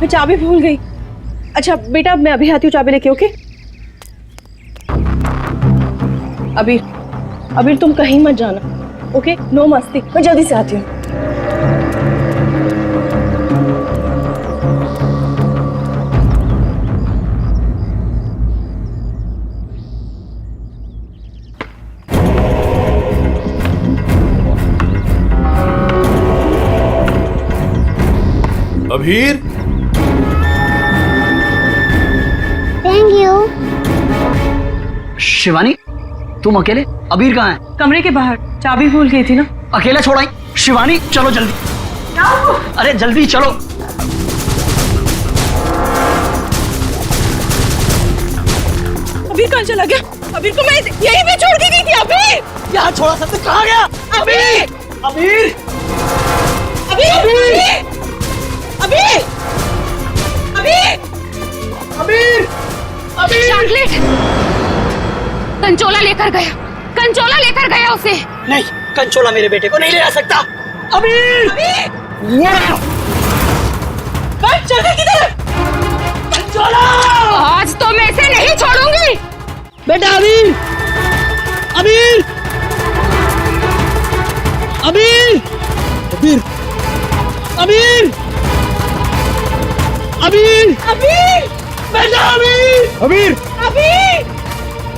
मैं चाबी भूल गई। अच्छा बेटा मैं अभी आती हूँ चाबी लेके, ओके? अबीर तुम कहीं मत जाना, ओके? नो मस्ती, मैं जल्दी से आती हूँ। अबीर, थैंक यू। शिवानी तुम अकेले? अबीर कहाँ है? कमरे के बाहर, चाबी भूल गई थी ना। अकेला छोड़ आई? शिवानी चलो जल्दी, अरे जल्दी चलो। अबीर कहाँ चला गया? अबीर को मैं यहीं पे छोड़ के गई थी। अबीर यहाँ छोड़ा था तो कहाँ गया? अबीर अबीर अबीर अबीर अबीर अबीर अबीर चॉकलेट कंचोला लेकर गया, कंचोला लेकर गया उसे। नहीं, कंचोला मेरे बेटे को नहीं ले आ सकता। अबीर चल गई किधर? कंचोला आज तो मैं इसे नहीं छोड़ूंगी। बेटा अबीर अबीर अबीर अबीर अबीर अबीर अबीर बेटा अबीर अबीर अबीर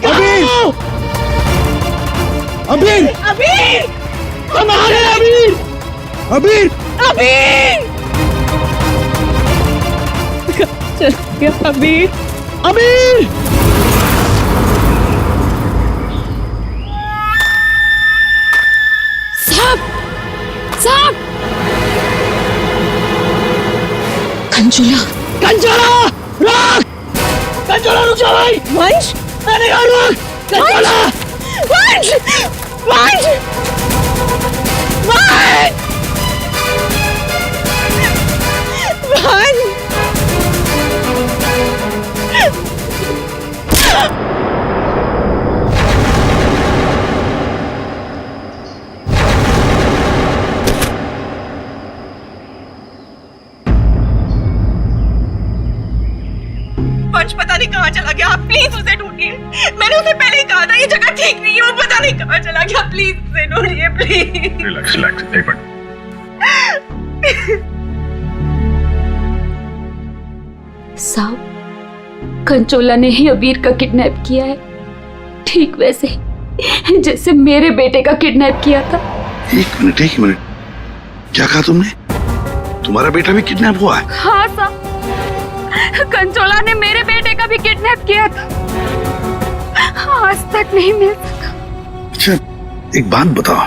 अबीर अबीर अबीर हमारे अबीर अबीर अबीर चल गया अबीर। अबीर साहब कंचोला कंचोला रुक, कंचोला रुक जा भाई। वंश मैंने कहा रुक, कंचोला वंश वंश वंश वंश वंश पता नहीं कहाँ चला गया। आप प्लीज उसे ढूंढिए। मैंने उसे पहले ही कहा था ये जगह ठीक नहीं है। वो पता नहीं कहाँ चला गया। प्लीज उसे ढूंढिए प्लीज। रिलैक्स रिलैक्स, एक मिनट। साहब कंचोला ने ही अबीर का किडनैप किया है, ठीक वैसे ही जैसे मेरे बेटे का किडनैप किया था। एक मिनट, क्या कहा तुमने? तुम्हारा बेटा भी किडनैप हुआ है? हाँ साहब, कंचोला ने मेरे बेटे का भी किडनैप किया था, आज तक नहीं मिल सका। अच्छा एक बात बताओ,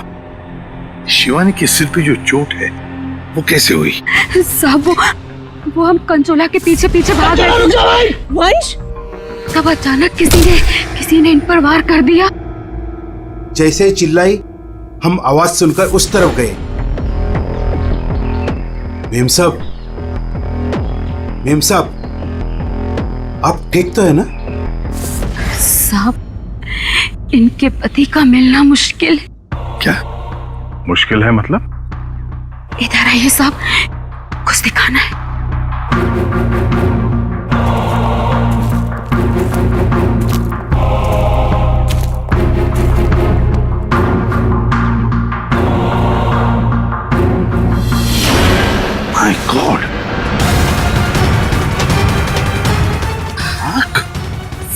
शिवानी के सिर पे जो चोट है वो कैसे हुई? साहब वो हम कंचोला के पीछे पीछे भाग रहे थे वंश तब अचानक किसी ने इन पर वार कर दिया। जैसे ही चिल्लाई हम आवाज सुनकर उस तरफ गए। मेम साहब आप ठीक तो है ना? साहब इनके पति का मिलना मुश्किल है। क्या मुश्किल है मतलब? इधर आइए साहब, कुछ दिखाना है। माय गॉड,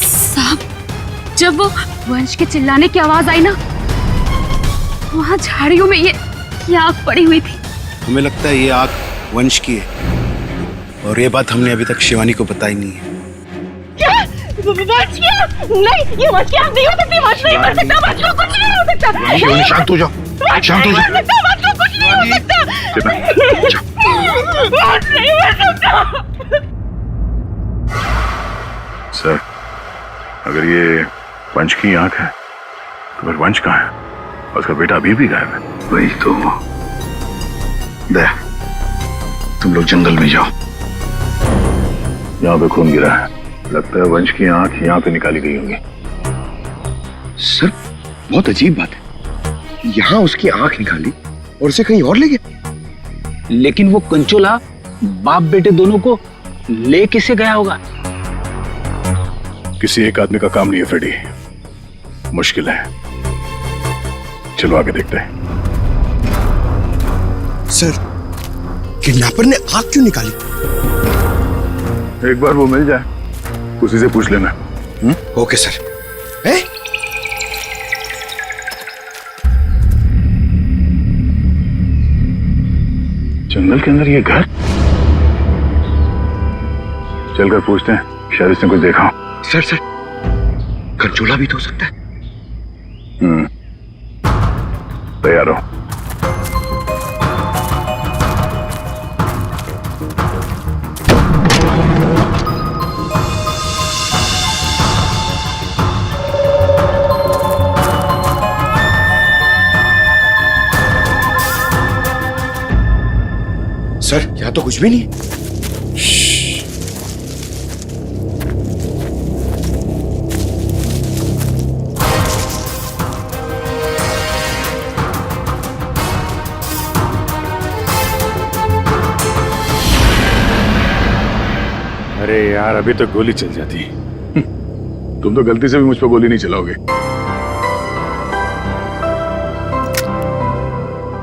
साहब जब वो वंश के चिल्लाने की आवाज आई ना, वहां झाड़ियों में ये आग पड़ी हुई थी। हमें लगता है ये आग वंश की है और ये बात हमने अभी तक शिवानी को बताई नहीं है। क्या? वंश क्या? नहीं ये वंश की आग नहीं हो सकती। वंश नहीं मर सकता। वंश को कुछ नहीं हो सकता। शिवानी शांत हो जाओ, शांत हो जाओ। वंश को कुछ नहीं हो सकता। वंश नहीं मर सकता। सर अगर ये वंश की आंख है तो फिर वंश कहाँ है? और उसका बेटा अभी भी गायब है। वही तो। दया तुम लोग जंगल में जाओ, यहाँ पे खून गिरा है, लगता है वंश की आंख यहाँ पे निकाली गई होंगी। सर बहुत अजीब बात है, यहाँ उसकी आंख निकाली और उसे कहीं और ले गया। लेकिन वो कंचोला बाप बेटे दोनों को ले किसे गया होगा? किसी एक आदमी का काम नहीं है फ्रेडी, मुश्किल है। चलो आगे देखते हैं। सर, किडनैपर ने आग क्यों निकाली? एक बार वो मिल जाए, उसी से पूछ लेना। Okay sir. जंगल के अंदर ये घर, चलकर पूछते हैं, शायद इसने कुछ देखा हो। सर, कंचोला भी तो हो सकता है। तैयार हो? सर, यहाँ तो कुछ भी नहीं। अरे यार, अभी तो गोली चल जाती। तुम तो गलती से भी मुझ पर गोली नहीं चलाओगे।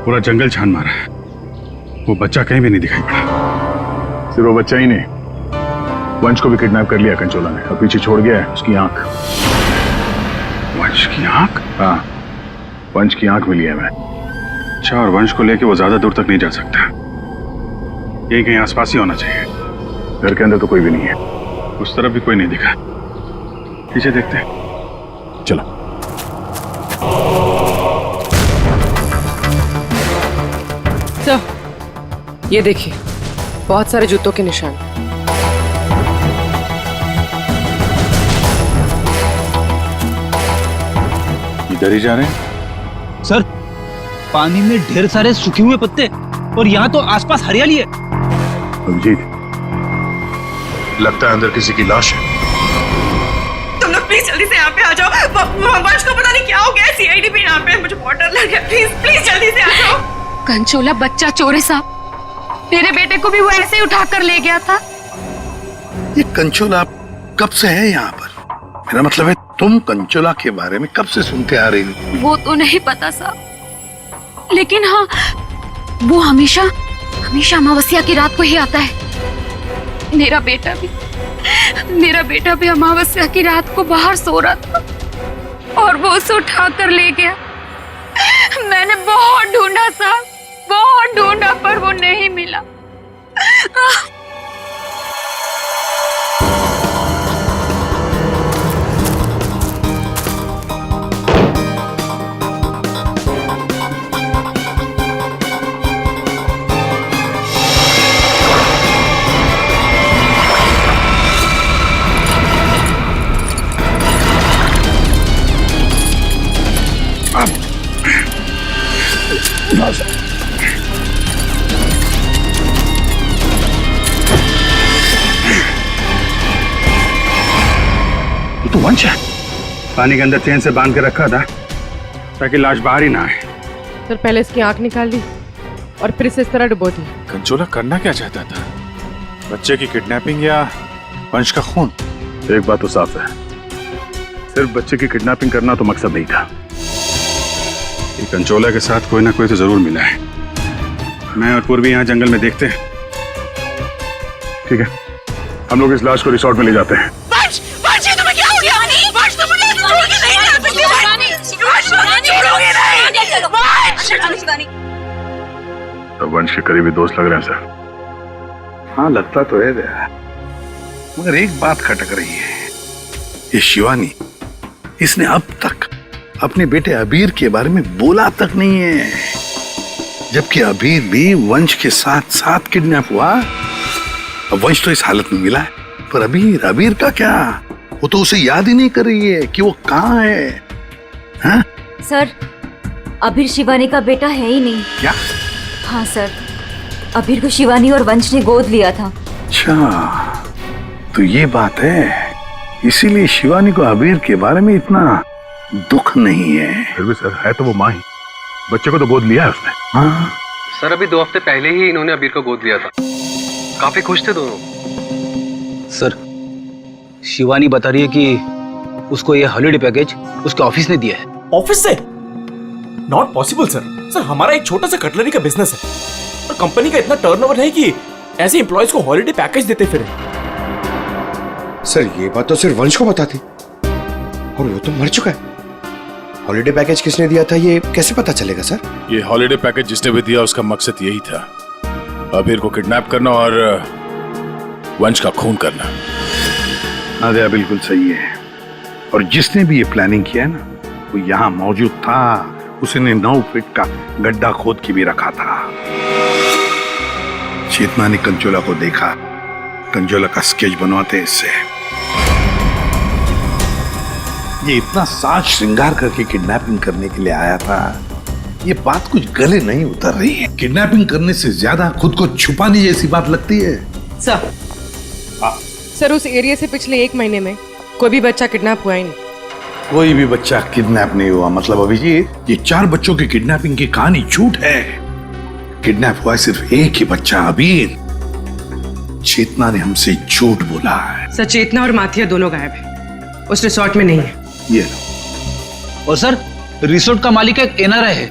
पूरा जंगल छान मारा है, वो बच्चा कहीं भी नहीं दिखाई पड़ा। सिर्फ वो बच्चा ही नहीं, वंश को भी किडनैप कर लिया कंचोला ने, और पीछे छोड़ गया है उसकी आंख। वंश की आंख? हाँ, वंश की आंख मिली है मैं। अच्छा, और वंश को लेके वो ज्यादा दूर तक नहीं जा सकता, यही कहीं आसपास ही होना चाहिए। घर के अंदर तो कोई भी नहीं है, उस तरफ भी कोई नहीं दिखा। पीछे देखते हैं, चलो। सर, ये देखिए, बहुत सारे जूतों के निशान। इधर ही जा रहे हैं? सर, पानी में ढेर सारे सूखे हुए पत्ते, और यहाँ तो आसपास हरियाली है। अभिजीत, लगता है अंदर किसी की लाश है। तुम लोग प्लीज जल्दी से यहाँ पे आ जाओ। वंश को पता नहीं क्या हो गया, सीआईडी भी यहाँ पे है, मुझे बहुत डर लग गया। प्लीज जल्दी से आ जाओ। कंचोला बच्चा चोर है साहब, मेरे बेटे को भी वो ऐसे ही उठा कर ले गया था। ये कंचोला कब से है यहाँ पर? मेरा मतलब है, तुम कंचोला के बारे में कब से सुनते आ रही हो? वो तो नहीं पता साहब, लेकिन हाँ, वो हमेशा अमावस्या की रात को ही आता है। मेरा बेटा भी अमावस्या की रात को बाहर सो रहा था और वो उसे उठा कर ले गया। मैंने बहुत ढूंढा साहब, बहुत ढूंढा, पर वो नहीं मिला। तो वंश है, पानी के अंदर चेन से बांध के रखा था ताकि लाश बाहर ही ना आए। सर, पहले इसकी आंख निकाल ली और फिर इसे इस तरह डुबो दी। कंचोला करना क्या चाहता था? बच्चे की किडनैपिंग या वंश का खून? एक बात तो साफ है, सिर्फ बच्चे की किडनैपिंग करना तो मकसद नहीं था। ये कंचोला के साथ कोई ना कोई तो जरूर मिला है। मैं और पूर्वी यहाँ जंगल में देखते हैं। ठीक है, हम लोग इस लाश को रिसोर्ट में ले जाते हैं। वंश, ये तुम्हें क्या हो गया? वंश, तुम मुझे छोड़ के नहीं जा सकते। वंश, मुझे छोड़ोगे नहीं। तो वंश के करीबी दोस्त लग रहे हैं सर। हाँ, लगता तो है दया, मगर एक बात खटक रही है। ये शिवानी, इसने अब तक अपने बेटे अबीर के बारे में बोला तक नहीं है, जबकि अबीर भी वंश के साथ साथ किडनैप हुआ। अब वंश तो इस हालत में मिला है, पर अबीर का क्या? वो तो उसे याद ही नहीं कर रही है कि वो कहाँ है। हाँ? सर, अबीर शिवानी का बेटा है ही नहीं। क्या? हाँ सर, अबीर को शिवानी और वंश ने गोद लिया था। अच्छा, तो ये बात है, इसीलिए शिवानी को अबीर के बारे में इतना दुख नहीं है। फिर भी सर, है तो वो माँ ही, बच्चे को तो गोद लिया है उसने। हाँ सर, अभी 2 हफ्ते पहले ही इन्होंने अबीर को गोद लिया था। काफी खुश थे दोनों। सर, शिवानी बता रही है कि उसको ये हॉलिडे पैकेज उसके ऑफिस ने दिया है। ऑफिस से? Not possible sir. सर हमारा एक छोटा सा कटलरी का बिजनेस है और कंपनी का इतना टर्नओवर नहीं कि ऐसे एम्प्लॉयज को हॉलिडे पैकेज देते फिरे। सर ये बात तो सिर्फ वंश को बताती, और वो तो मर चुका है। हॉलिडे पैकेज किसने दिया था ये कैसे पता चलेगा सर? ये हॉलिडे पैकेज जिसने भी दिया उसका मकसद यही था, अबीर को किडनैप करना और वंश का खून करना। नादिया बिल्कुल सही है, और जिसने भी ये प्लानिंग किया है ना, वो यहाँ मौजूद था। उसने 9 फीट का गड्ढा खोद के भी रखा था। चेतना ने कंचोला को देखा, कंचोला का स्केच बनवाते इससे। ये इतना साज श्रृंगार करके किडनैपिंग करने के लिए आया था, ये बात कुछ गले नहीं उतर रही है। किडनैपिंग करने से ज्यादा खुद को छुपाने जैसी बात लगती है। सर उस एरिया से पिछले 1 महीने में कोई भी बच्चा किडनैप हुआ ही नहीं। कोई भी बच्चा किडनैप नहीं हुआ मतलब अभिजीत, ये 4 बच्चों की किडनैपिंग की कहानी झूठ है। किडनैप हुआ सिर्फ एक ही बच्चा, अबीर। चेतना ने हमसे झूठ बोला है। सर चेतना और माथिया दोनों गायब है, उस रिसोर्ट में नहीं है। ये लो। और सर, रिसोर्ट का मालिक एक एनआरआई है,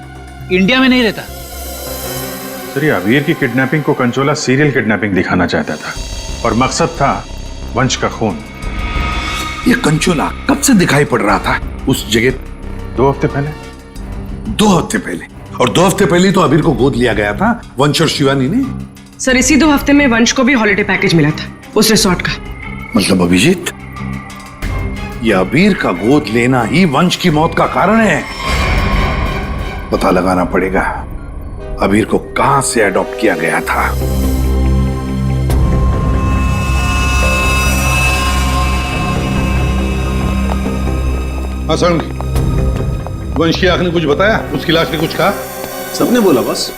इंडिया में नहीं रहता। सर ये अबीर की किडनैपिंग को कंचोला सीरियल किडनैपिंग दिखाना चाहता था और मकसद था वंश का खून। ये कंचोला कब से दिखाई पड़ रहा था उस जगह? 2 हफ्ते पहले। 2 हफ्ते पहले? और 2 हफ्ते पहले तो अबीर को गोद लिया गया था वंश और शिवानी ने। सर इसी 2 हफ्ते में वंश को भी हॉलिडे पैकेज मिला था उस रिसोर्ट का। मतलब अभिजीत, ये अबीर का गोद लेना ही वंश की मौत का कारण है। पता लगाना पड़ेगा अबीर को कहां से अडॉप्ट किया गया था। वंश की आंख ने कुछ बताया? उसकी लाश ने कुछ कहा? सबने बोला बस,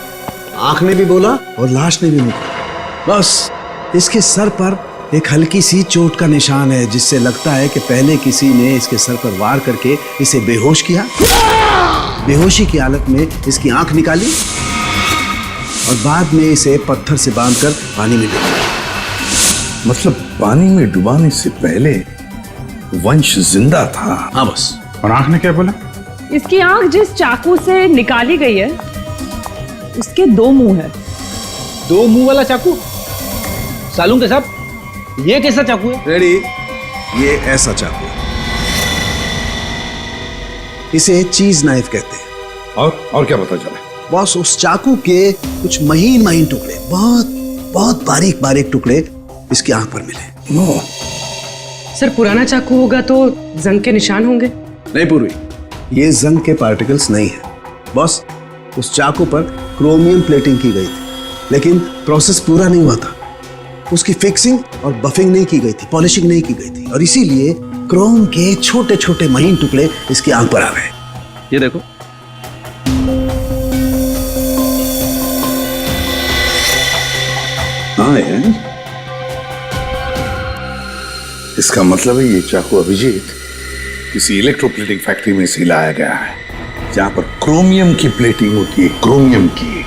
आंख ने भी बोला और लाश ने भी बोला। बस इसके सर पर एक हल्की सी चोट का निशान है, जिससे लगता है कि पहले किसी ने इसके सर पर वार करके इसे बेहोश किया। बेहोशी की हालत में इसकी आंख निकाली और बाद में इसे पत्थर से बांधकर पानी में डुबाया। मतलब पानी में डुबाने से पहले वंश जिंदा था? हाँ बस। और आंख ने क्या बोला? इसकी आंख जिस चाकू से निकाली गई है उसके 2 मुंह है। 2 मुंह वाला चाकू? सालून के साहब, ये कैसा चाकू है? रेडी, ये ऐसा चाकू है, इसे चीज नाइफ कहते हैं। और क्या पता चला? बॉस, उस चाकू के कुछ महीन महीन टुकड़े, बहुत बहुत बारीक बारीक टुकड़े इसकी आंख पर मिले। नो सर पुराना चाकू होगा तो जंग के निशान होंगे। नहीं पूर्वी, ये जंग के पार्टिकल्स नहीं है बॉस। उस चाकू पर क्रोमियम प्लेटिंग की गई थी, लेकिन प्रोसेस पूरा नहीं हुआ था। उसकी फिक्सिंग और बफिंग नहीं की गई थी, पॉलिशिंग नहीं की गई थी, और इसीलिए क्रोम के छोटे छोटे महीन टुकड़े इसकी आंख पर आ गए। ये देखो। हाँ यार, इसका मतलब है ये चाकू अभिजीत किसी इलेक्ट्रोप्लेटिंग फैक्ट्री में से लाया गया है, जहां पर क्रोमियम की प्लेटिंग होती है, क्रोमियम की।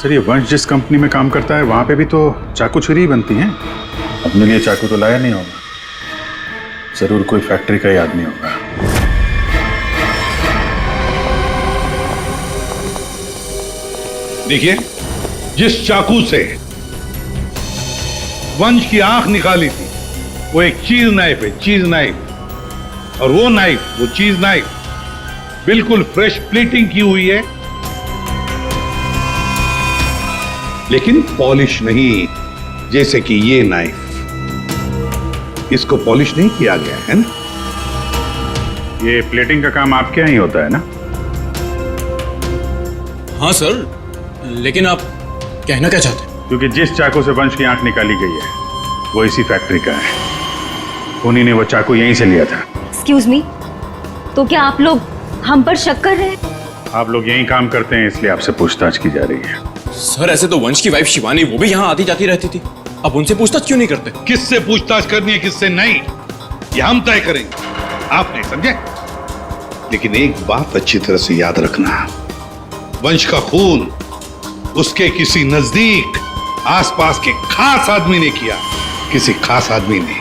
सर ये वंश जिस कंपनी में काम करता है वहां पे भी तो चाकू छुरी ही बनती हैं। अपने लिए चाकू तो लाया नहीं होगा, जरूर कोई फैक्ट्री का ही आदमी होगा। देखिए, जिस चाकू से वंश की आंख निकाली थी वो एक चीज नाइफ है, चीज नाइफ। और वो नाइफ, वो चीज नाइफ बिल्कुल फ्रेश प्लेटिंग की हुई है, लेकिन पॉलिश नहीं, जैसे कि ये नाइफ। इसको पॉलिश नहीं किया गया है ना। ये प्लेटिंग का काम आपके यहाँ ही होता है ना? हाँ सर, लेकिन आप कहना क्या चाहते हैं? क्योंकि जिस चाकू से वंश की आंख निकाली गई है वो इसी फैक्ट्री का है। उन्हीं ने वो चाकू यहीं से लिया था। एक्सक्यूज मी, तो क्या आप लोग हम पर शक कर रहे हैं? आप लोग यहीं काम करते हैं इसलिए आपसे पूछताछ की जा रही है। सर ऐसे तो वंश की वाइफ शिवानी, वो भी यहाँ आती जाती रहती थी, अब उनसे पूछताछ क्यों नहीं करते? किससे पूछताछ करनी है, किससे नहीं, ये हम तय करेंगे, आप नहीं समझे। लेकिन एक बात अच्छी तरह से याद रखना, वंश का खून उसके किसी नजदीक आसपास के खास आदमी ने किया, किसी खास आदमी ने,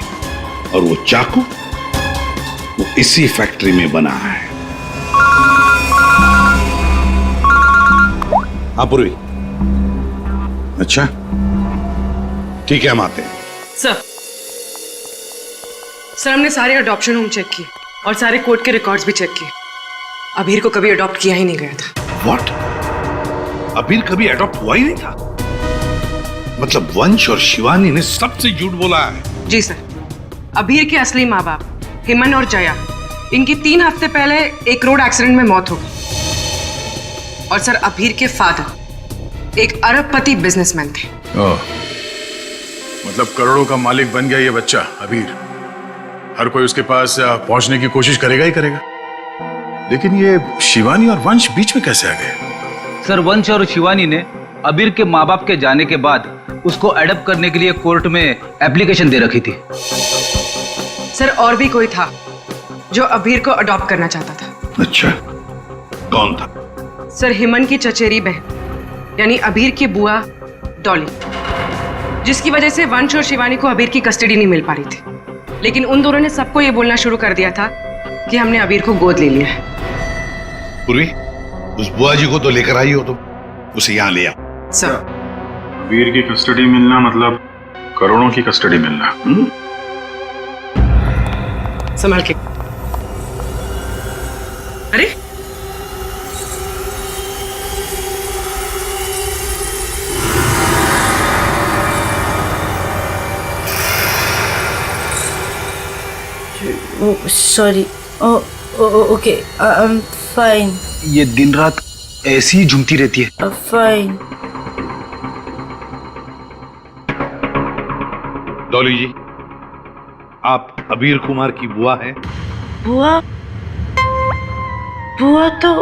और वो चाकू वो इसी फैक्ट्री में बना है। हाँ पूर्वी। अच्छा ठीक है, हम आते हैं। सर हमने सारे अडॉप्शन होम चेक किए और सारे कोर्ट के रिकॉर्ड्स भी चेक किए। अबीर को कभी अडॉप्ट किया ही नहीं गया था। व्हाट? अबीर कभी अडॉप्ट हुआ ही नहीं था? मतलब वंश और शिवानी ने सबसे झूठ बोला है? जी सर, अबीर के असली माँ बाप हेमन और जया, इनकी 3 हफ्ते पहले एक रोड एक्सीडेंट में मौत हो गई। और सर अबीर के फादर एक अरबपति बिजनेसमैन थे। मतलब करोड़ों का मालिक बन गया ये बच्चा अबीर। हर कोई उसके पास पहुंचने की कोशिश करेगा ही करेगा। लेकिन ये शिवानी और वंश बीच में कैसे आ गए? सर वंश और शिवानी ने अबीर के माँ बाप के जाने के बाद उसको एडॉप्ट करने के लिए कोर्ट में एप्लीकेशन दे रखी थी। सर और भी कोई था जो अबीर को अडॉप्ट करना चाहता था। अच्छा, कौन था? सर हेमन की चचेरी बहन यानी अबीर की बुआ डॉली, जिसकी वजह से वंश और शिवानी को अबीर की कस्टडी नहीं मिल पा रही थी। लेकिन उन दोनों ने सबको ये बोलना शुरू कर दिया था कि हमने अबीर को गोद ले लिया है। पूर्वी, उस बुआ जी को तो लेकर आई हो तुम, उसे यहाँ ले आओ। सर अबीर की कस्टडी मिलना मतलब करोड़ों की कस्टडी मिलना। संभाल के। अरे sorry. Okay, I am fine. ये दिन रात ऐसी ही झूमती रहती है। फाइन। डॉली जी, आप अबीर कुमार की बुआ हैं? बुआ? बुआ तो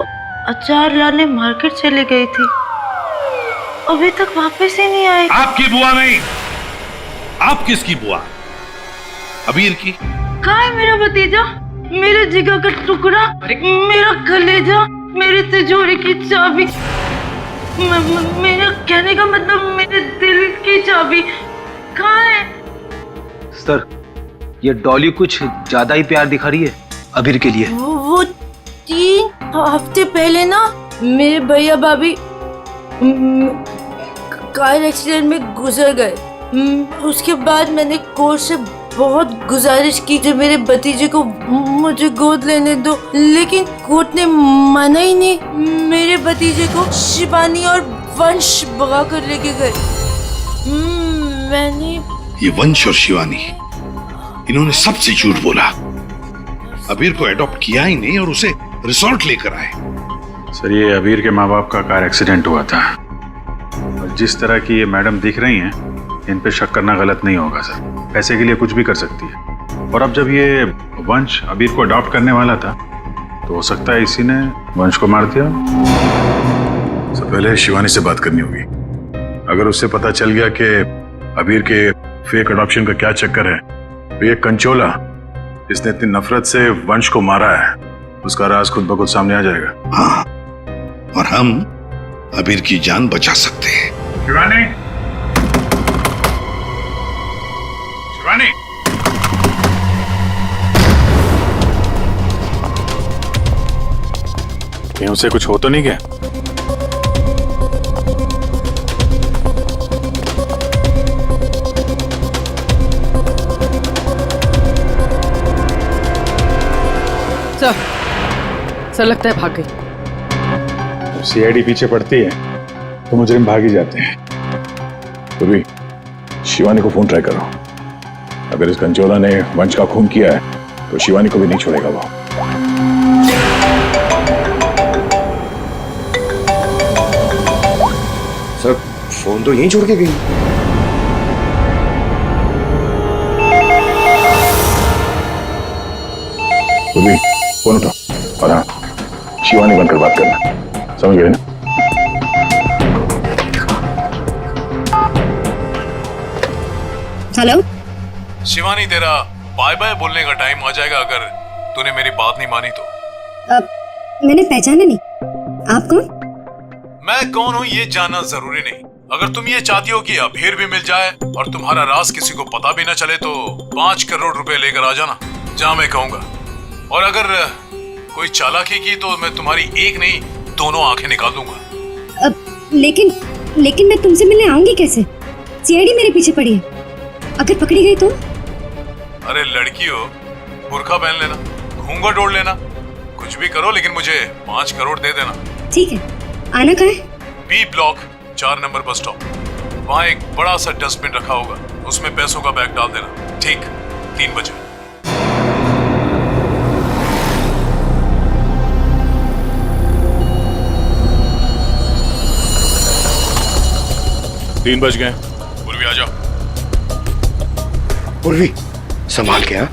अचार लाने मार्केट चली गई थी, अभी तक वापस ही नहीं आई। आपकी बुआ नहीं, आप किसकी बुआ? अबीर की? कहाँ है मेरा भतीजा, मेरे जिगर का टुकड़ा, मेरा कलेजा, मेरी तिजोरी की चाबी, मेरा कहने का मतलब मेरे दिल की चाबी कहाँ है? सर ये डॉली कुछ ज्यादा ही प्यार दिखा रही है अबीर के लिए। वो 3 हफ्ते पहले ना मेरे भैया भाभी कार एक्सीडेंट में गुजर गए। उसके बाद मैंने कोर्ट से बहुत गुजारिश की कि मेरे भतीजे को मुझे गोद लेने दो, लेकिन कोर्ट ने माना ही नहीं। मेरे भतीजे को शिवानी और वंश भगा कर लेके गए। मैंने ये वंश और शिवानी, इन्होंने सबसे झूठ बोला। अबीर को एडॉप्ट किया ही नहीं और उसे रिसोर्ट लेकर आए। सर ये अबीर के माँ बाप का कार एक्सीडेंट हुआ था, और जिस तरह की ये मैडम दिख रही हैं, इन पे शक करना गलत नहीं होगा सर। पैसे के लिए कुछ भी कर सकती है। और अब जब ये वंश अबीर को अडॉप्ट करने वाला था, तो हो सकता है इसी ने वंश को मार दिया। सबसे पहले शिवानी से बात करनी होगी। अगर उससे पता चल गया कि अबीर के फेक अडॉप्शन का क्या चक्कर है, तो ये कंचोला जिसने इतनी नफरत से वंश को मारा है, उसका राज खुद ब खुद सामने आ जाएगा। हाँ, और हम अबीर की जान बचा सकते हैं। शिवानी, शिवानी, कहीं उसे कुछ हो तो नहीं गया? सर लगता है भाग गई। सीआईडी पीछे पड़ती है तो मुजरिम भाग ही जाते हैं। तो भी शिवानी को फोन ट्राई करो। अगर इस कंचोला ने वंश का खून किया है तो शिवानी को भी नहीं छोड़ेगा वो। सर फोन तो यहीं छोड़ के गई। तो भी फोन उठाओ और हाँ, शिवानी बनकर बात करना, समझ गए ना? हेलो शिवानी, तेरा बाय बाय बोलने का टाइम आ जाएगा अगर तूने मेरी बात नहीं मानी तो। मैंने पहचाना नहीं, आप कौन? मैं कौन हूं ये जानना जरूरी नहीं, अगर तुम ये चाहती हो कि अभीर भी मिल जाए और तुम्हारा राज किसी को पता भी न चले तो 5 करोड़ रुपए लेकर आ जाना, जहां मैं कहूंगा। और अगर कोई चालाकी की तो मैं तुम्हारी एक नहीं 2 आंखें निकाल दूंगा। लेकिन मैं तुमसे मिलने आऊंगी कैसे? सीआईडी मेरे पीछे पड़ी है, अगर पकड़ी गई तो? अरे लड़की हो, बुर्का पहन लेना, घूंघट ओढ़ लेना, कुछ भी करो लेकिन मुझे 5 करोड़ दे देना। ठीक है, आना कहाँ है? B block 4 number bus stop. वहाँ एक बड़ा सा डस्टबिन रखा होगा, उसमें पैसों का बैग डाल देना, ठीक 3 बजे। 3 बज गए। पूर्वी आ जाओ। पूर्वी संभाल के। हाँ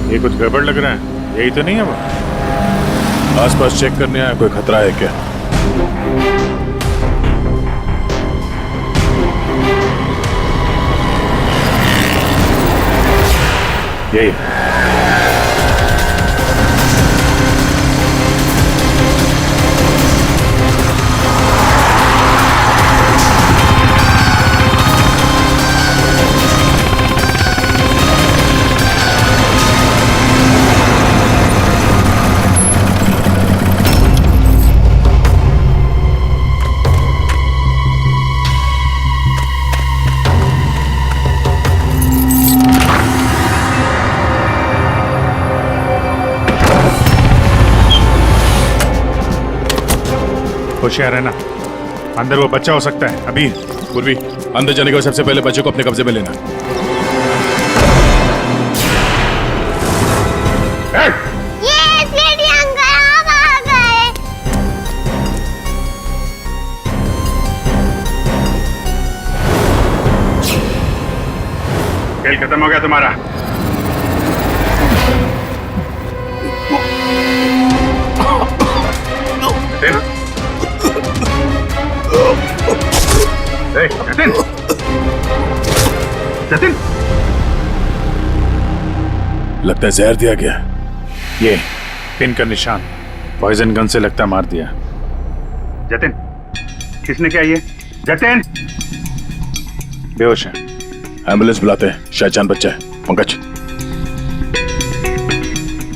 ये कुछ गड़बड़ लग रहा है, यही तो नहीं है वो? आसपास चेक करने आया, कोई खतरा है क्या? यही होशियार है ना, अंदर वो बच्चा हो सकता है। अभी पूर्वी, अंदर जाने के बाद सबसे पहले बच्चे को अपने कब्जे में लेना। खेल खत्म हो गया तुम्हारा। जतिन, जतिन, लगता है जहर दिया गया। ये पिन का निशान पॉइजन गन से लगता मार दिया। जतिन, किसने किया ये? जतिन बेहोश है, एम्बुलेंस बुलाते हैं, शायद जान बच्चा है। पंकज,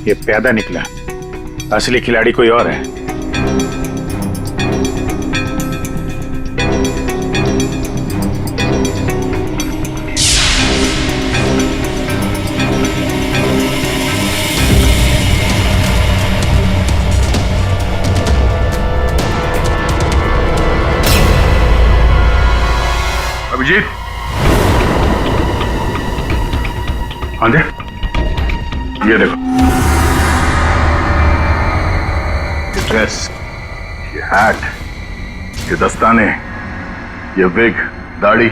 ये प्यादा निकला, असली खिलाड़ी कोई और है। अभिजीत, हाँ दे, ये देखो, ये ड्रेस, ये हैट, ये दस्ताने, ये विग, दाढ़ी,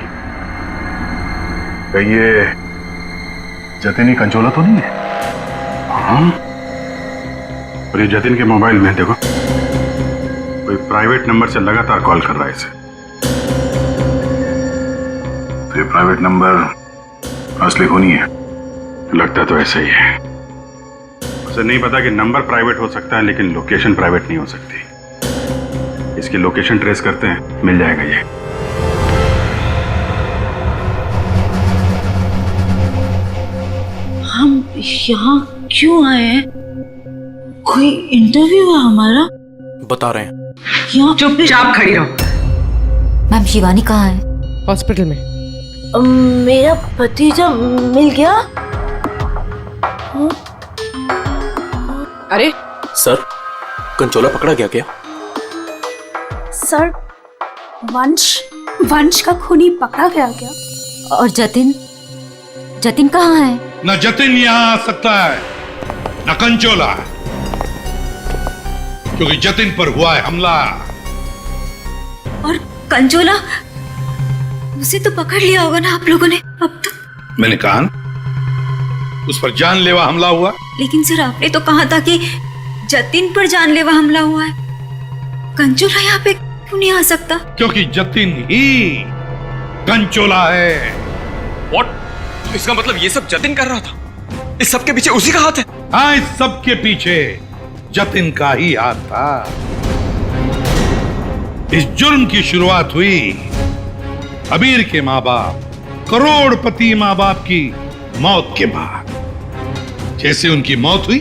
कहीं ये जतिन ही कंचोला तो नहीं है? हाँ, और ये जतिन के मोबाइल में देखो, कोई प्राइवेट नंबर से लगातार कॉल कर रहा है इसे। ये प्राइवेट नंबर असली को नहीं है, लगता तो ऐसा ही है। उसे नहीं पता कि नंबर प्राइवेट हो सकता है लेकिन लोकेशन प्राइवेट नहीं हो सकती। इसकी लोकेशन ट्रेस करते हैं, मिल जाएगा ये। हम यहाँ क्यों आए हैं? कोई इंटरव्यू है हमारा? बता रहे हैं। यहाँ चुपचाप खड़ी रहो। मैम शिवानी कहाँ है? हॉस्पिटल में। मेरा भतीजा मिल गया? अरे सर, कंचोला पकड़ा गया क्या? सर, वंश का खूनी पकड़ा गया क्या? और जतिन? जतिन कहाँ है? न जतिन यहाँ आ सकता है न कंचोला, क्योंकि जतिन पर हुआ है हमला। और कंचोला, उसे तो पकड़ लिया होगा ना आप लोगों ने अब तक? मैंने कहा ना, उस पर जानलेवा हमला हुआ। लेकिन सर, आपने तो कहा था कि जतिन पर जानलेवा हमला हुआ है। कंचोला यहाँ पे क्यों नहीं आ सकता? क्योंकि जतिन ही कंचोला है। What? इसका मतलब ये सब जतिन कर रहा था? इस सब के पीछे उसी का हाथ है? हाँ, इस सब के पीछे जतिन का ही हाथ था। इस जुर्म की शुरुआत हुई अबीर के माँ बाप, करोड़पति माँ बाप की मौत के बाद। जैसे उनकी मौत हुई,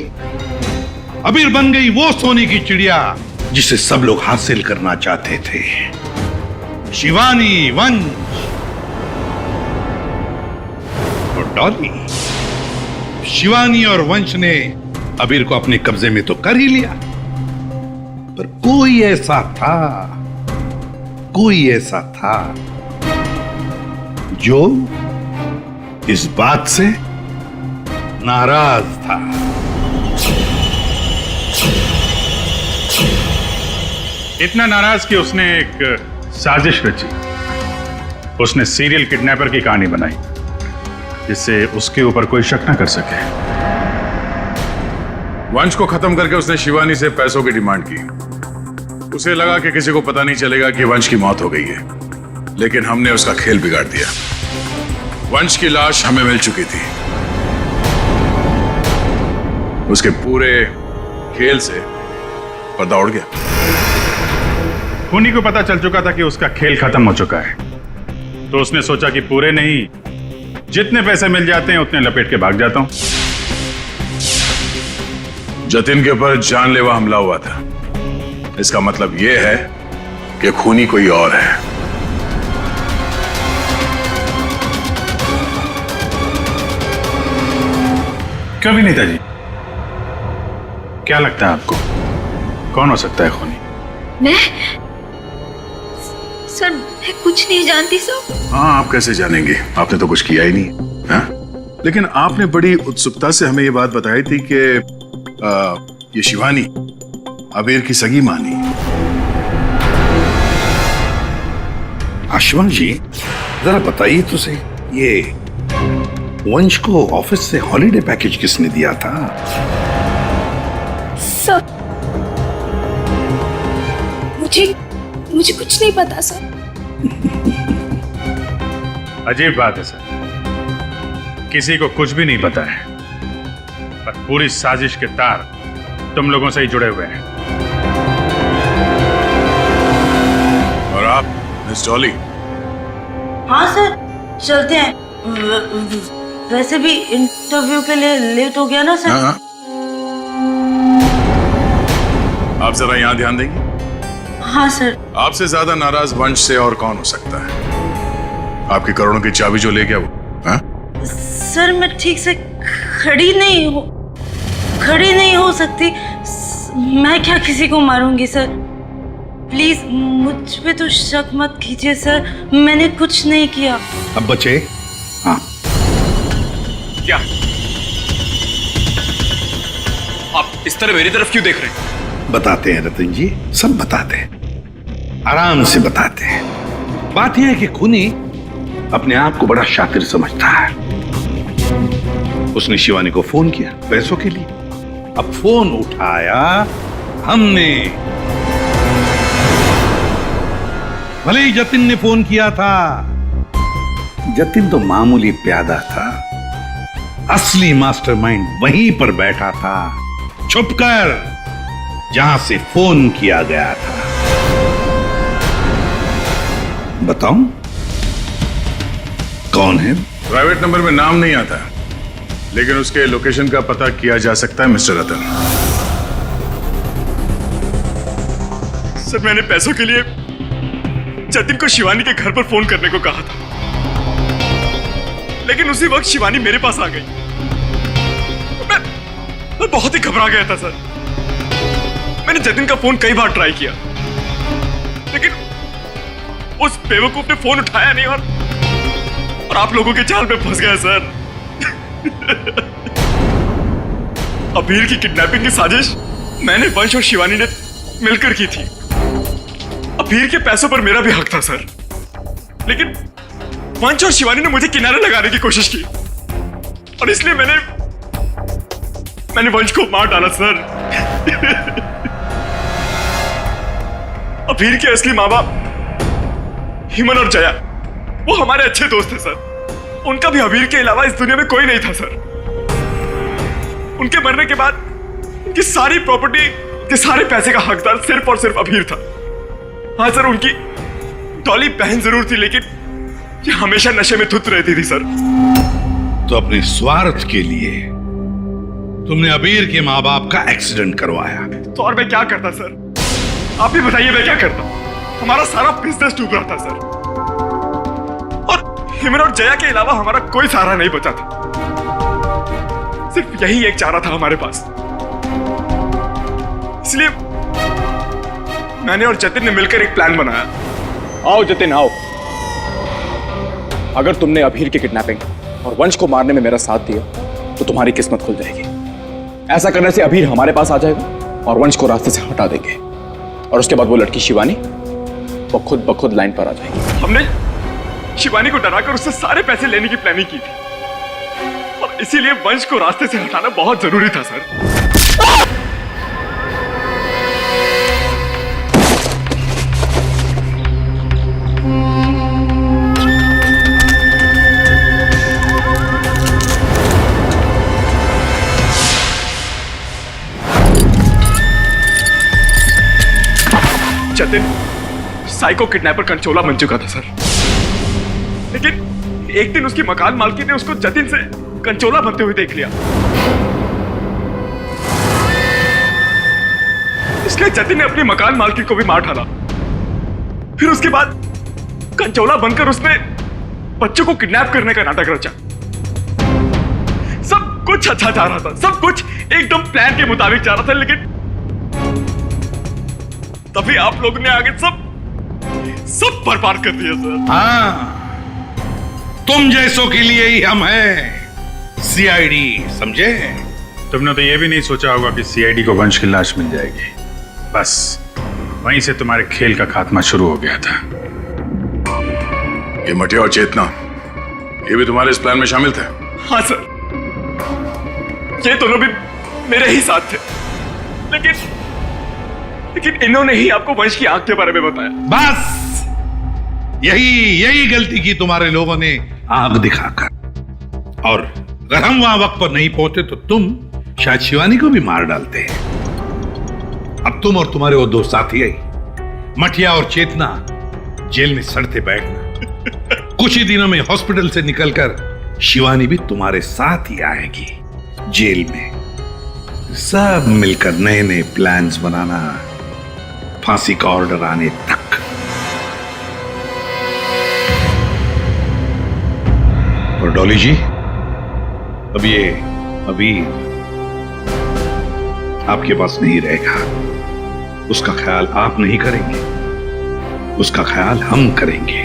अबीर बन गई वो सोने की चिड़िया जिसे सब लोग हासिल करना चाहते थे, शिवानी, वंश और डॉली। शिवानी और वंश ने अबीर को अपने कब्जे में तो कर ही लिया, पर कोई ऐसा था जो इस बात से नाराज था। इतना नाराज कि उसने एक साजिश रची। उसने सीरियल किडनैपर की कहानी बनाई जिससे उसके ऊपर कोई शक न कर सके। वंश को खत्म करके उसने शिवानी से पैसों की डिमांड की। उसे लगा कि किसी को पता नहीं चलेगा कि वंश की मौत हो गई है, लेकिन हमने उसका खेल बिगाड़ दिया। वंश की लाश हमें मिल चुकी थी। उसके पूरे खेल से पर्दा उड़ गया। खूनी को पता चल चुका था कि उसका खेल खत्म हो चुका है, तो उसने सोचा कि पूरे नहीं, जितने पैसे मिल जाते हैं उतने लपेट के भाग जाता हूं। जतिन के ऊपर जानलेवा हमला हुआ था। इसका मतलब यह है कि खूनी कोई और है। क्यों भी नेता जी, क्या लगता है आपको कौन हो सकता है खूनी? मैं सर, मैं कुछ नहीं जानती सर। हाँ, आप कैसे जानेंगे? आपने तो कुछ किया ही नहीं। हाँ? लेकिन आपने बड़ी उत्सुकता से हमें ये बात बताई थी कि ये शिवानी अबीर की सगी मानी। आशुमान जी, जरा बताइए तो सही, ये वंश को ऑफिस से हॉलिडे पैकेज किसने दिया था? सर, मुझे कुछ नहीं पता सर। अजीब बात है सर, किसी को कुछ भी नहीं पता है, पर पूरी साजिश के तार तुम लोगों से ही जुड़े हुए हैं। और आप मिस डॉली? हाँ सर, चलते हैं। वैसे भी इंटरव्यू के लिए लेट हो गया ना सर। हाँ। आप जरा यहाँ ध्यान देंगे? हाँ सर। आपसे ज्यादा नाराज वंश से और कौन हो सकता है? आपकी करोड़ों की चाबी जो ले गया वो। हाँ? सर, मैं ठीक से खड़ी नहीं हो सकती। मैं क्या किसी को मारूंगी सर? प्लीज मुझ पे तो शक मत कीजिए सर, मैंने कुछ नहीं किया। अब बचे? हाँ। क्या आप इस तरह मेरी तरफ क्यों देख रहे हैं? बताते हैं रतन जी, सब बताते हैं, आराम से बताते हैं। बात यह है कि खूनी अपने आप को बड़ा शातिर समझता है। उसने शिवानी को फोन किया पैसों के लिए। अब फोन उठाया हमने। भले ही जतिन ने फोन किया था, जतिन तो मामूली प्यादा था, असली मास्टरमाइंड वहीं पर बैठा था, छुपकर, जहां से फोन किया गया था। बताऊं कौन है? प्राइवेट नंबर में नाम नहीं आता, लेकिन उसके लोकेशन का पता किया जा सकता है मिस्टर रतन। सर, मैंने पैसों के लिए जतिन को शिवानी के घर पर फोन करने को कहा था, लेकिन उसी वक्त शिवानी मेरे पास आ गई। मैं बहुत ही घबरा गया था सर। मैंने मैंने जतिन का फोन कई बार ट्राई किया, लेकिन उस बेवकूफ ने फोन उठाया नहीं और आप लोगों के जाल में फंस गया सर। अबीर की किडनैपिंग की साजिश मैंने, वंश और शिवानी ने मिलकर की थी। अबीर के पैसों पर मेरा भी हक था सर, लेकिन वंश और शिवानी ने मुझे किनारे लगाने की कोशिश की और इसलिए मैंने वंश को मार डाला सर। अबीर के असली माँ बाप हिमन और जया वो हमारे अच्छे दोस्त थे सर। उनका भी अबीर के अलावा इस दुनिया में कोई नहीं था सर। उनके मरने के बाद उनकी सारी प्रॉपर्टी के सारे पैसे का हकदार सिर्फ और सिर्फ अबीर था। हाँ सर, उनकी डॉली बहन जरूर थी, लेकिन ये हमेशा नशे में धुत रहती थी सर। तो अपने स्वार्थ के लिए तुमने अबीर के माँ बाप का एक्सीडेंट करवाया। तो और मैं क्या करता सर? आप ही बताइए मैं क्या करता? हमारा सारा बिजनेस डूब रहा था सर, और हिमन और जया के अलावा हमारा कोई सहारा नहीं बचा था। सिर्फ यही एक चारा था हमारे पास, इसलिए मैंने और जतिन ने मिलकर एक प्लान बनाया। आओ जतिन आओ, अगर तुमने अबीर की किडनैपिंग और वंश को मारने में मेरा साथ दिया तो तुम्हारी किस्मत खुल जाएगी। ऐसा करने से अबीर हमारे पास आ जाएगा और वंश को रास्ते से हटा देंगे, और उसके बाद वो लड़की शिवानी वो खुद ब खुद लाइन पर आ जाएगी। हमने शिवानी को डराकर उससे सारे पैसे लेने की प्लानिंग की थी, और इसीलिए वंश को रास्ते से हटाना बहुत जरूरी था सर। जतिन साइको किडनैपर कंचोला बन चुका था सर, लेकिन एक दिन उसकी मकान मालकिन ने उसको जतिन से कंचोला बनते हुए देख लिया। इसलिए जतिन ने अपनी मकान मालकिन को भी मार डाला। फिर उसके बाद कंचोला बनकर उसने बच्चों को किडनैप करने का नाटक रचा। सब कुछ अच्छा जा रहा था, सब कुछ एकदम प्लान के मुताबिक जा रहा था, लेकिन तभी आप लोगों ने आगे सब बर्बाद कर दिया सर। हाँ, तुम जैसों के लिए ही हम हैं सीआईडी, समझे? तुमने तो ये भी नहीं सोचा होगा कि सीआईडी को वंश की लाश मिल जाएगी। बस वहीं से तुम्हारे खेल का खात्मा शुरू हो गया था। ये मटिया और चेतना, ये भी तुम्हारे इस प्लान में शामिल थे? हाँ सर, ये दोनों भी मेरे ही साथ थे, लेकिन इन्होंने ही आपको वंश की आंख के बारे में बताया। बस यही गलती की तुम्हारे लोगों ने आंख दिखाकर, और अगर हम वहां वक्त पर नहीं पहुंचे तो तुम शायद शिवानी को भी मार डालते हैं। अब तुम और तुम्हारे वो दो साथी मटिया और चेतना जेल में सड़ते बैठना। कुछ ही दिनों में हॉस्पिटल से निकलकर शिवानी भी तुम्हारे साथ ही आएगी जेल में। सब मिलकर नए नए प्लान्स बनाना, फांसी का ऑर्डर आने तक। और डॉली जी, अब ये अबीर आपके पास नहीं रहेगा। उसका ख्याल आप नहीं करेंगे, उसका ख्याल हम करेंगे।